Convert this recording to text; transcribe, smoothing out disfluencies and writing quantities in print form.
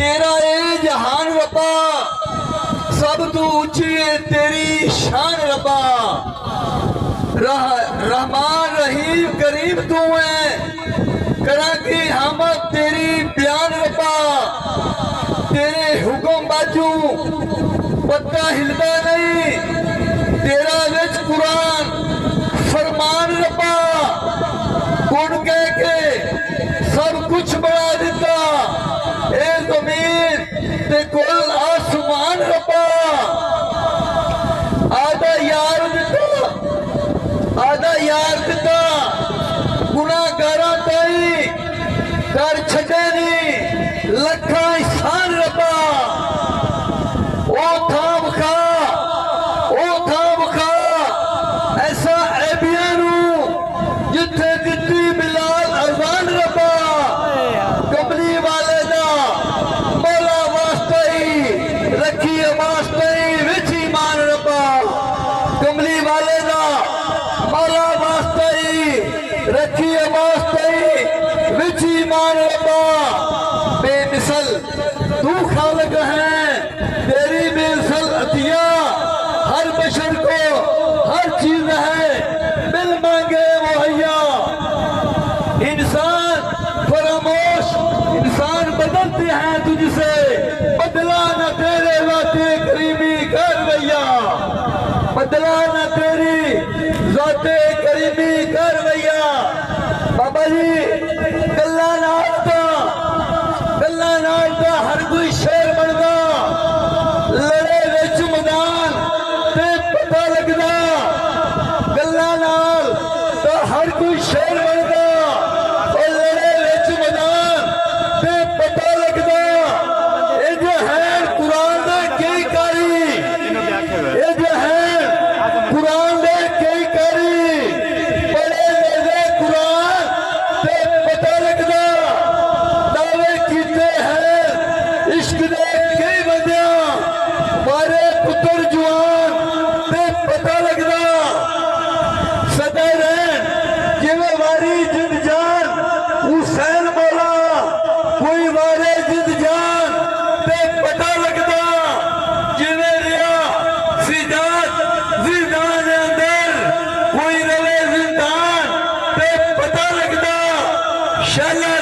तेरा ए जहान रब्बा, सब तू ऊंची है तेरी शान रब्बा। रहमान रहीम करीम तू है, करा की हम तेरी बयान रब्बा। तेरे हुक्म बाजू पत्ता हिलदा नहीं, तेरा विच कुरान फरमान रब्बा। गुण कह के सब कुछ बना दिता, ए जमीन ते कुल आसमान रब्बा। आधा यार दिता, आधा यार दिता, गुनाहगारां ताई कर छड्डे नी लखा इंसान रब्बा। ओ थाम खा, ओ थाम खा ऐसा ऐबियां नू जिथे दित्ती बिलाल अजान रब्बा। कमली वाले दा मौला वास्ते ही रखी वास्ते ही विच ईमान रब्बा। कमली वाले दा मौला वास्ते ही रखी वास्ते ही विच ईमान रब्बा। बेमिसल तू खालिक है, तेरी बेमिसल अतिया हर बशर को हर चीज है मिल मांगे मुहैया। इंसान फरामोश, इंसान बदलते हैं तुझसे, बदला न तेरे वाते करीमी कर भैया। बदला न तेरी जाते करीमी कर भैया। बाबा जी गल्ला नाल दा हर कोई शेर बनदा, लड़े विच मैदान ते पता लगदा। गल्ला नाल दा हर कोई शेर बनदा, और लड़े विच मैदान ते पता लगदा। ये जो है कुरान दे कई कारी, ये जो है कुरान दे कई कारी, पढ़े लिखे कुरान ते पता लगदा। दावे कीते हैं इश्क दे कई बंदियां, मारे पुत्र जवान ते पता लगदा। सदा रहन जिवें वारी जिंद जान हुसैन मौला, कोई वारे जिंद जान ते पता लगदा। जिवें रिया सिजात जिंदान दे अंदर, कोई रवे जिंदान ते पता लगदा। शाला